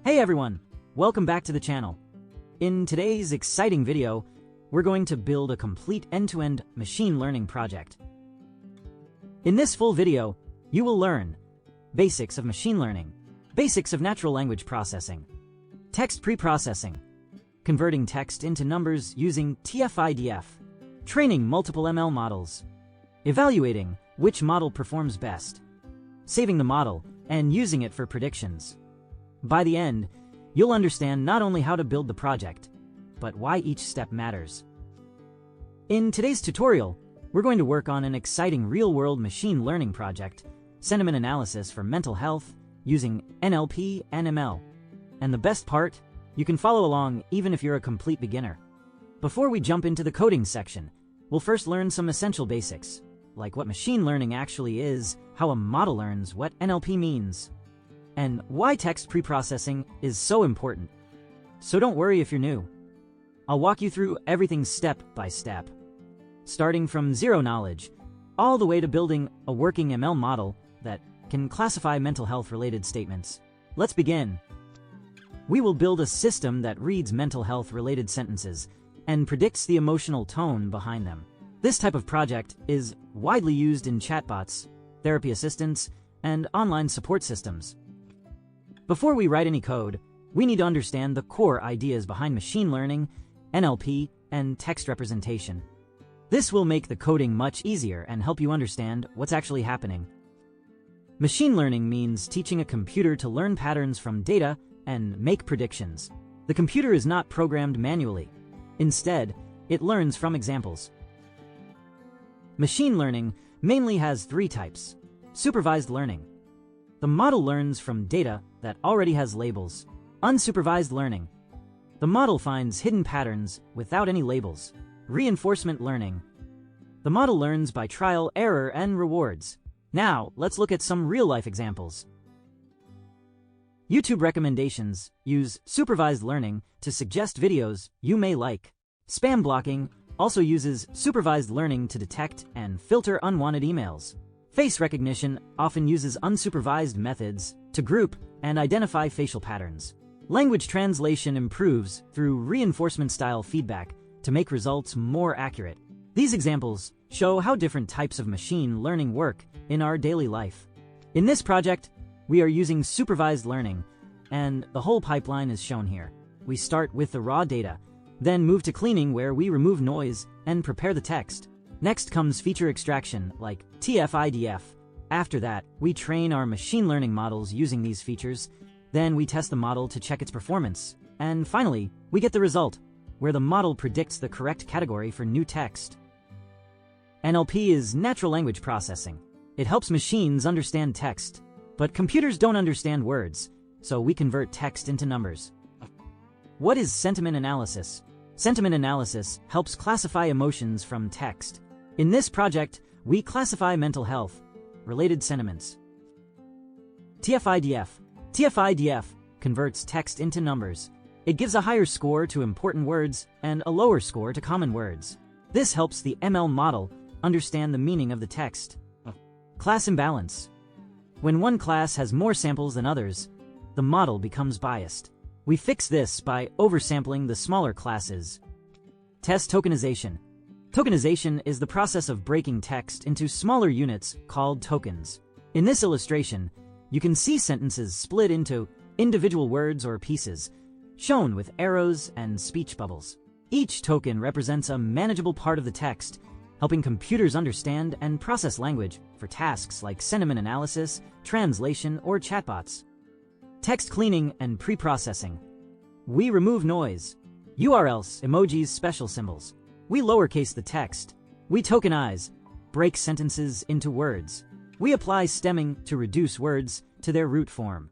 Hey everyone, welcome back to the channel. In today's exciting video, we're going to build a complete end-to-end machine learning project. In this full video, you will learn basics of machine learning, basics of natural language processing, text preprocessing, converting text into numbers using TF-IDF, training multiple ML models, evaluating which model performs best, saving the model and using it for predictions. By the end, you'll understand not only how to build the project, but why each step matters. In today's tutorial, we're going to work on an exciting real-world machine learning project, sentiment analysis for mental health using NLP and ML. And the best part, you can follow along even if you're a complete beginner. Before we jump into the coding section, we'll first learn some essential basics, like what machine learning actually is, how a model learns, what NLP means, and why text preprocessing is so important. So don't worry if you're new. I'll walk you through everything step by step, starting from zero knowledge, all the way to building a working ML model that can classify mental health related statements. Let's begin. We will build a system that reads mental health related sentences and predicts the emotional tone behind them. This type of project is widely used in chatbots, therapy assistants, and online support systems. Before we write any code, we need to understand the core ideas behind machine learning, NLP, and text representation. This will make the coding much easier and help you understand what's actually happening. Machine learning means teaching a computer to learn patterns from data and make predictions. The computer is not programmed manually. Instead, it learns from examples. Machine learning mainly has three types. Supervised learning. The model learns from data that already has labels. Unsupervised learning. The model finds hidden patterns without any labels. Reinforcement learning. The model learns by trial, error, and rewards. Now, let's look at some real-life examples. YouTube recommendations use supervised learning to suggest videos you may like. Spam blocking also uses supervised learning to detect and filter unwanted emails. Face recognition often uses unsupervised methods to group and identify facial patterns. Language translation improves through reinforcement-style feedback to make results more accurate. These examples show how different types of machine learning work in our daily life. In this project, we are using supervised learning, and the whole pipeline is shown here. We start with the raw data, then move to cleaning where we remove noise and prepare the text. Next comes feature extraction, like TF-IDF. After that, we train our machine learning models using these features. Then we test the model to check its performance. And finally, we get the result, where the model predicts the correct category for new text. NLP is natural language processing. It helps machines understand text, but computers don't understand words, so we convert text into numbers. What is sentiment analysis? Sentiment analysis helps classify emotions from text. In this project, we classify mental health related sentiments. TF-IDF. TF-IDF converts text into numbers. It gives a higher score to important words and a lower score to common words. This helps the ML model understand the meaning of the text. Class imbalance. When one class has more samples than others, the model becomes biased. We fix this by oversampling the smaller classes. Test tokenization. Tokenization is the process of breaking text into smaller units called tokens. In this illustration, you can see sentences split into individual words or pieces, shown with arrows and speech bubbles. Each token represents a manageable part of the text, helping computers understand and process language for tasks like sentiment analysis, translation, or chatbots. Text cleaning and preprocessing. We remove noise, URLs, emojis, special symbols. We lowercase the text. We tokenize, break sentences into words. We apply stemming to reduce words to their root form.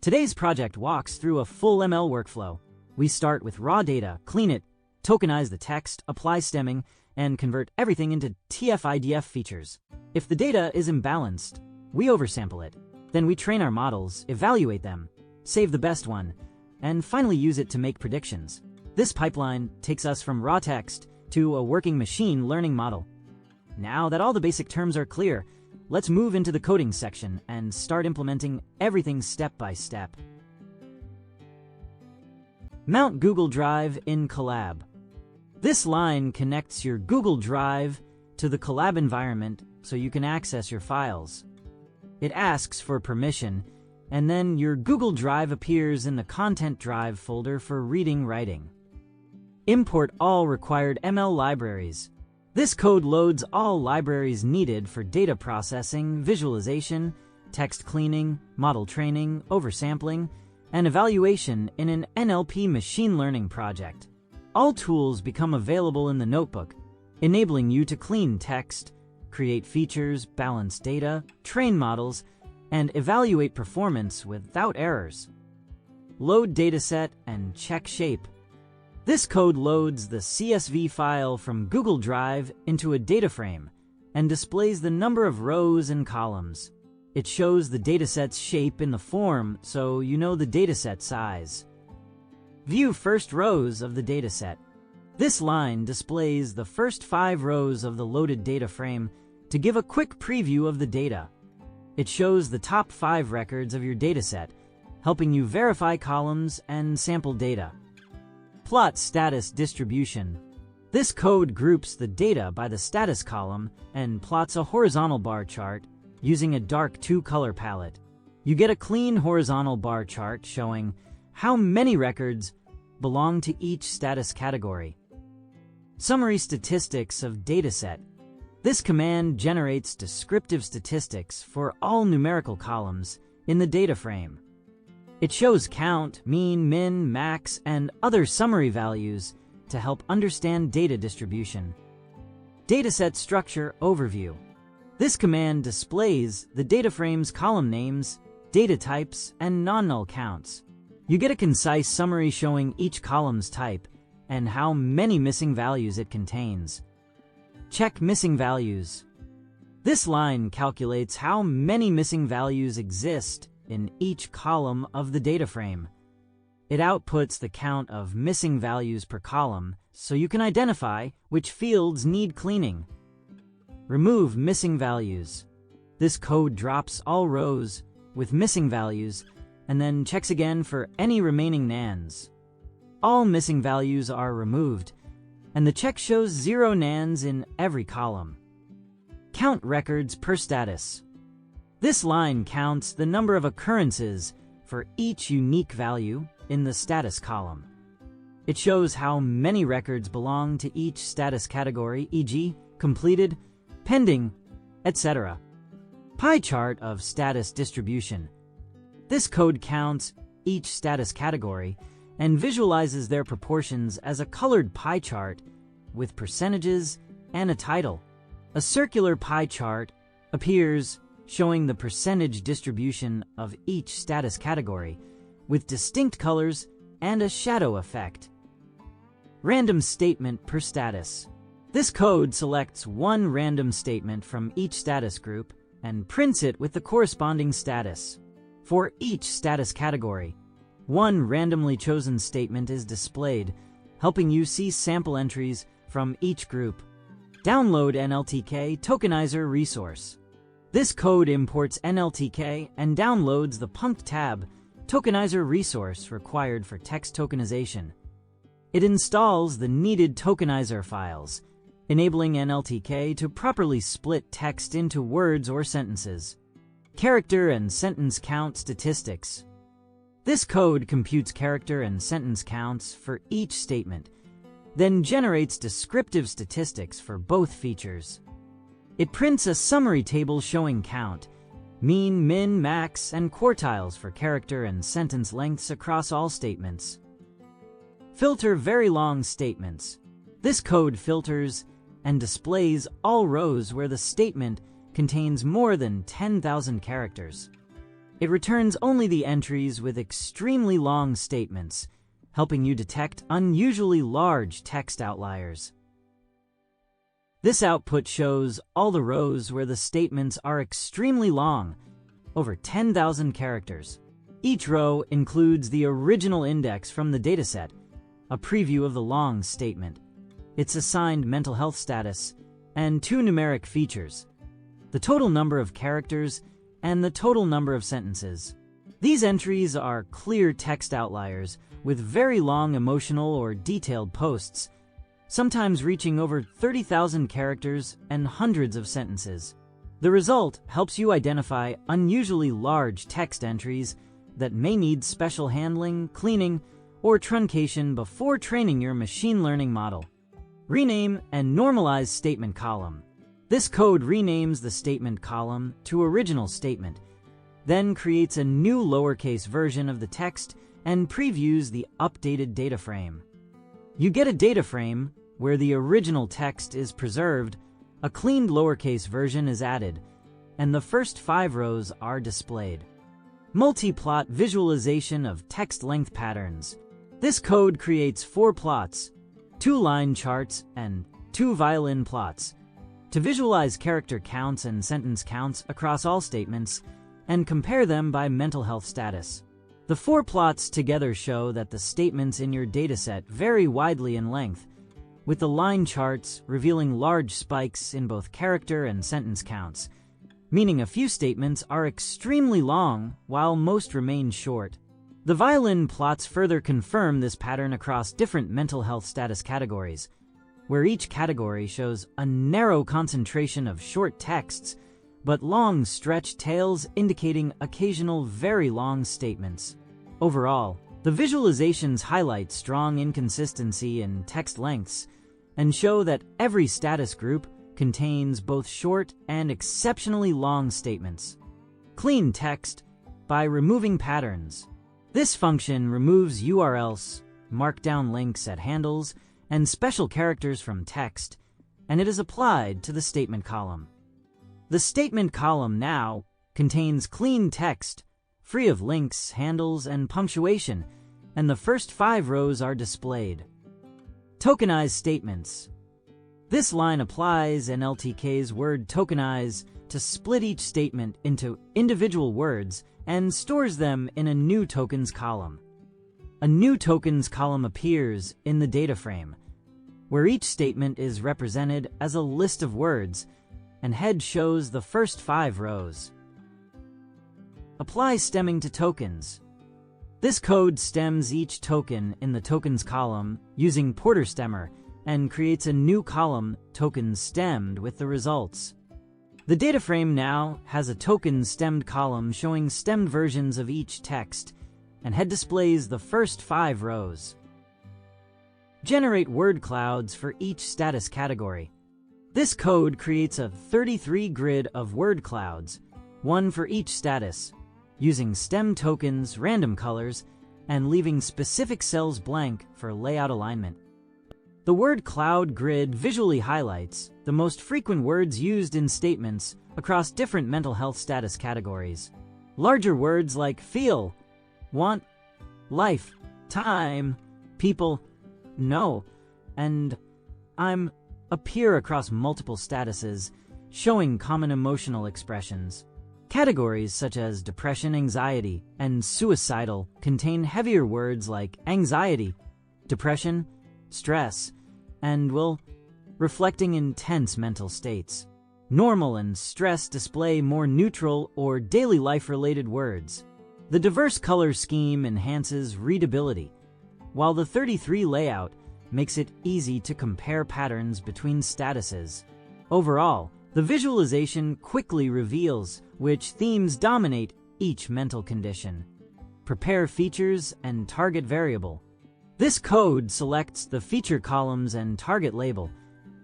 Today's project walks through a full ML workflow. We start with raw data, clean it, tokenize the text, apply stemming, and convert everything into TF-IDF features. If the data is imbalanced, we oversample it. Then we train our models, evaluate them, save the best one, and finally use it to make predictions. This pipeline takes us from raw text to a working machine learning model. Now that all the basic terms are clear, let's move into the coding section and start implementing everything step by step. Mount Google Drive in Collab. This line connects your Google Drive to the Collab environment so you can access your files. It asks for permission, and then your Google Drive appears in the Content Drive folder for reading/writing. Import all required ML libraries. This code loads all libraries needed for data processing, visualization, text cleaning, model training, oversampling, and evaluation in an NLP machine learning project. All tools become available in the notebook, enabling you to clean text, create features, balance data, train models, and evaluate performance without errors. Load dataset and check shape. This code loads the CSV file from Google Drive into a data frame and displays the number of rows and columns. It shows the dataset's shape in the form so you know the dataset size. View first rows of the dataset. This line displays the first 5 rows of the loaded data frame to give a quick preview of the data. It shows the top 5 records of your dataset, helping you verify columns and sample data. Plot status distribution. This code groups the data by the status column and plots a horizontal bar chart using a dark 2-color palette. You get a clean horizontal bar chart showing how many records belong to each status category. Summary statistics of dataset. This command generates descriptive statistics for all numerical columns in the data frame. It shows count, mean, min, max, and other summary values to help understand data distribution. Dataset structure overview. This command displays the data frame's column names, data types, and non-null counts. You get a concise summary showing each column's type and how many missing values it contains. Check missing values. This line calculates how many missing values exist in each column of the data frame. It outputs the count of missing values per column so you can identify which fields need cleaning. Remove missing values. This code drops all rows with missing values and then checks again for any remaining nans. All missing values are removed, and the check shows 0 nans in every column. Count records per status. This line counts the number of occurrences for each unique value in the status column. It shows how many records belong to each status category, e.g., completed, pending, etc. Pie chart of status distribution. This code counts each status category and visualizes their proportions as a colored pie chart with percentages and a title. A circular pie chart appears showing the percentage distribution of each status category with distinct colors and a shadow effect. Random statement per status. This code selects one random statement from each status group and prints it with the corresponding status. For each status category, one randomly chosen statement is displayed, helping you see sample entries from each group. Download NLTK Tokenizer resource. This code imports NLTK and downloads the punct_tab Tokenizer resource required for text tokenization. It installs the needed tokenizer files, enabling NLTK to properly split text into words or sentences. Character and sentence count statistics. This code computes character and sentence counts for each statement, then generates descriptive statistics for both features. It prints a summary table showing count, mean, min, max, and quartiles for character and sentence lengths across all statements. Filter very long statements. This code filters and displays all rows where the statement contains more than 10,000 characters. It returns only the entries with extremely long statements, helping you detect unusually large text outliers. This output shows all the rows where the statements are extremely long, over 10,000 characters. Each row includes the original index from the dataset, a preview of the long statement, its assigned mental health status, and 2 numeric features: the total number of characters and the total number of sentences. These entries are clear text outliers with very long emotional or detailed posts, sometimes reaching over 30,000 characters and hundreds of sentences. The result helps you identify unusually large text entries that may need special handling, cleaning, or truncation before training your machine learning model. Rename and normalize statement column. This code renames the statement column to original statement, then creates a new lowercase version of the text and previews the updated data frame. You get a data frame where the original text is preserved, a cleaned lowercase version is added, and the first 5 rows are displayed. Multi-plot visualization of text length patterns. This code creates 4 plots, 2 line charts, and 2 violin plots to visualize character counts and sentence counts across all statements and compare them by mental health status. The 4 plots together show that the statements in your dataset vary widely in length, with the line charts revealing large spikes in both character and sentence counts, meaning a few statements are extremely long while most remain short. The violin plots further confirm this pattern across different mental health status categories, where each category shows a narrow concentration of short texts, but long stretched tails indicating occasional very long statements. Overall, the visualizations highlight strong inconsistency in text lengths and show that every status group contains both short and exceptionally long statements. Clean text by removing patterns. This function removes URLs, markdown links at handles, and special characters from text, and it is applied to the statement column. The statement column now contains clean text, free of links, handles, and punctuation, and the first 5 rows are displayed. Tokenize statements. This line applies NLTK's word tokenize to split each statement into individual words and stores them in a new tokens column. A new tokens column appears in the data frame, where each statement is represented as a list of words, and head shows the first 5 rows. Apply stemming to tokens. This code stems each token in the tokens column using Porter stemmer and creates a new column, tokens stemmed, with the results. The data frame now has a tokens stemmed column showing stemmed versions of each text, and head displays the first 5 rows. Generate word clouds for each status category. This code creates a 33 grid of word clouds, 1 for each status, using stem tokens, random colors, and leaving specific cells blank for layout alignment. The word cloud grid visually highlights the most frequent words used in statements across different mental health status categories. Larger words like feel, want, life, time, people, know, and I'm appear across multiple statuses, showing common emotional expressions. Categories such as depression, anxiety, and suicidal contain heavier words like anxiety, depression, stress, and reflecting intense mental states. Normal and stress display more neutral or daily life-related words. The diverse color scheme enhances readability, while the 33 layout makes it easy to compare patterns between statuses. Overall, the visualization quickly reveals which themes dominate each mental condition. Prepare features and target variable. This code selects the feature columns and target label,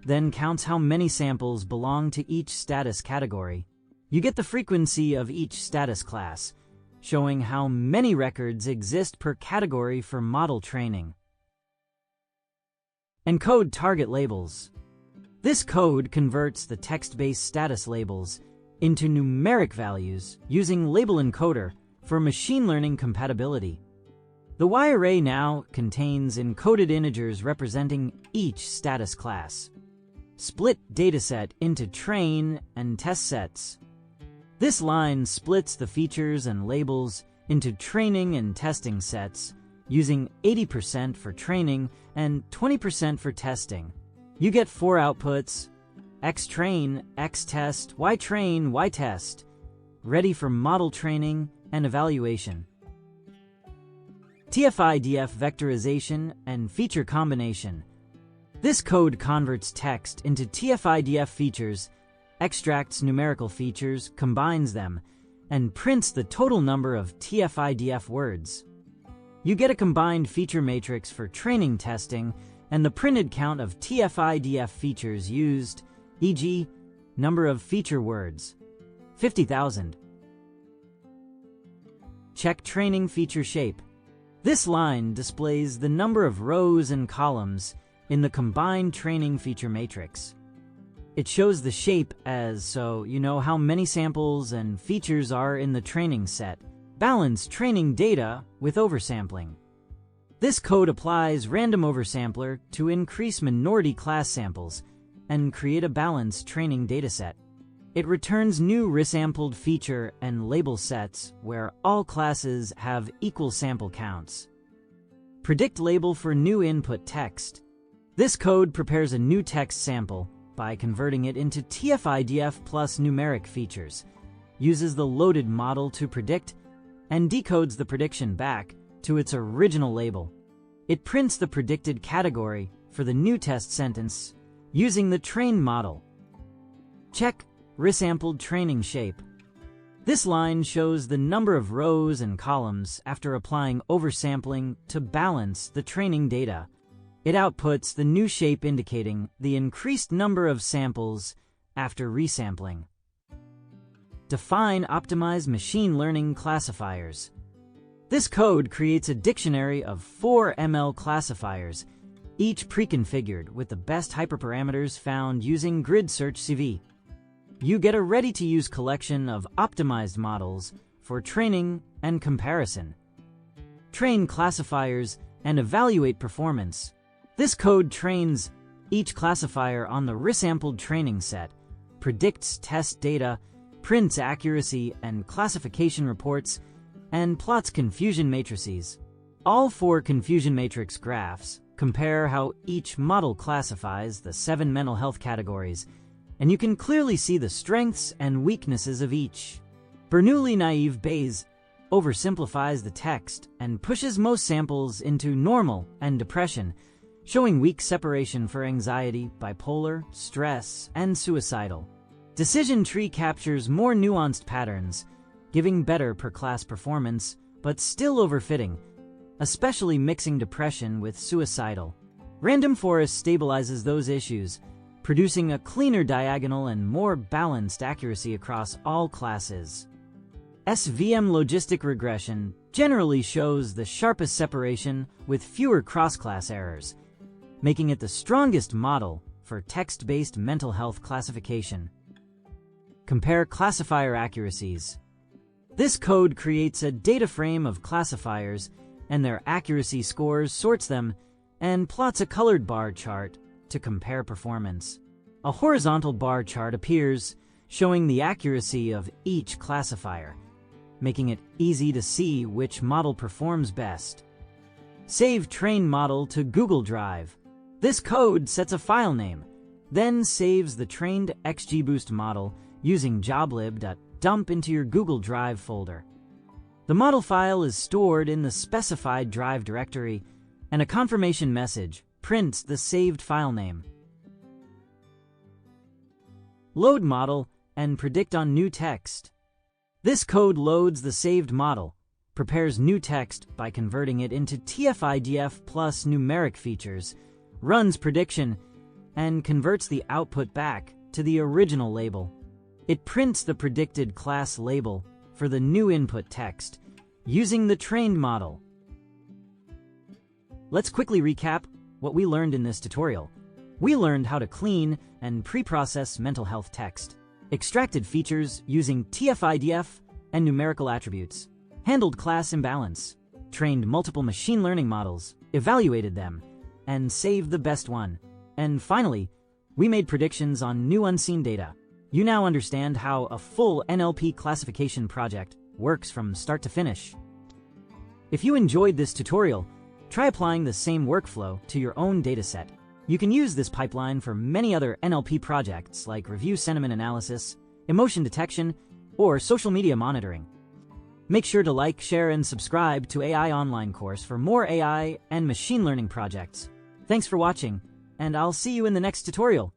then counts how many samples belong to each status category. You get the frequency of each status class, showing how many records exist per category for model training. Encode target labels. This code converts the text-based status labels into numeric values using label encoder for machine learning compatibility. The Y-array now contains encoded integers representing each status class. Split dataset into train and test sets. This line splits the features and labels into training and testing sets, using 80% for training and 20% for testing. You get 4 outputs: xtrain, xtest, ytrain, ytest, ready for model training and evaluation. TF-IDF vectorization and feature combination. This code converts text into TF-IDF features, extracts numerical features, combines them, and prints the total number of TF-IDF words. You get a combined feature matrix for training testing and the printed count of TF-IDF features used, e.g., number of feature words, 50,000. Check training feature shape. This line displays the number of rows and columns in the combined training feature matrix. It shows the shape as so you know how many samples and features are in the training set. Balance training data with oversampling. This code applies random oversampler to increase minority class samples and create a balanced training dataset. It returns new resampled feature and label sets where all classes have equal sample counts. Predict label for new input text. This code prepares a new text sample by converting it into TF-IDF plus numeric features, uses the loaded model to predict, and decodes the prediction back to its original label. It prints the predicted category for the new test sentence using the trained model. Check resampled training shape. This line shows the number of rows and columns after applying oversampling to balance the training data. It outputs the new shape indicating the increased number of samples after resampling. Define optimized machine learning classifiers. This code creates a dictionary of 4 ML classifiers, each pre-configured with the best hyperparameters found using Grid Search CV. You get a ready-to-use collection of optimized models for training and comparison. Train classifiers and evaluate performance. This code trains each classifier on the resampled training set, predicts test data, prints accuracy and classification reports, and plots confusion matrices. All 4 confusion matrix graphs compare how each model classifies the 7 mental health categories, and you can clearly see the strengths and weaknesses of each. Bernoulli naive Bayes oversimplifies the text and pushes most samples into normal and depression, showing weak separation for anxiety, bipolar, stress, and suicidal. Decision tree captures more nuanced patterns, giving better per-class performance, but still overfitting, especially mixing depression with suicidal. Random forest stabilizes those issues, producing a cleaner diagonal and more balanced accuracy across all classes. SVM logistic regression generally shows the sharpest separation with fewer cross-class errors, making it the strongest model for text-based mental health classification. Compare classifier accuracies. This code creates a data frame of classifiers and their accuracy scores, sorts them, and plots a colored bar chart to compare performance. A horizontal bar chart appears, showing the accuracy of each classifier, making it easy to see which model performs best. Save trained model to Google Drive. This code sets a file name, then saves the trained XGBoost model using joblib.dump into your Google Drive folder. The model file is stored in the specified drive directory, and a confirmation message prints the saved file name. Load model and predict on new text. This code loads the saved model, prepares new text by converting it into TF-IDF plus numeric features, runs prediction, and converts the output back to the original label. It prints the predicted class label for the new input text using the trained model. Let's quickly recap what we learned in this tutorial. We learned how to clean and pre-process mental health text, extracted features using TF-IDF and numerical attributes, handled class imbalance, trained multiple machine learning models, evaluated them, and saved the best one. And finally, we made predictions on new unseen data. You now understand how a full NLP classification project works from start to finish. If you enjoyed this tutorial, try applying the same workflow to your own dataset. You can use this pipeline for many other NLP projects like review sentiment analysis, emotion detection, or social media monitoring. Make sure to like, share, and subscribe to AI Online course for more AI and machine learning projects. Thanks for watching, and I'll see you in the next tutorial.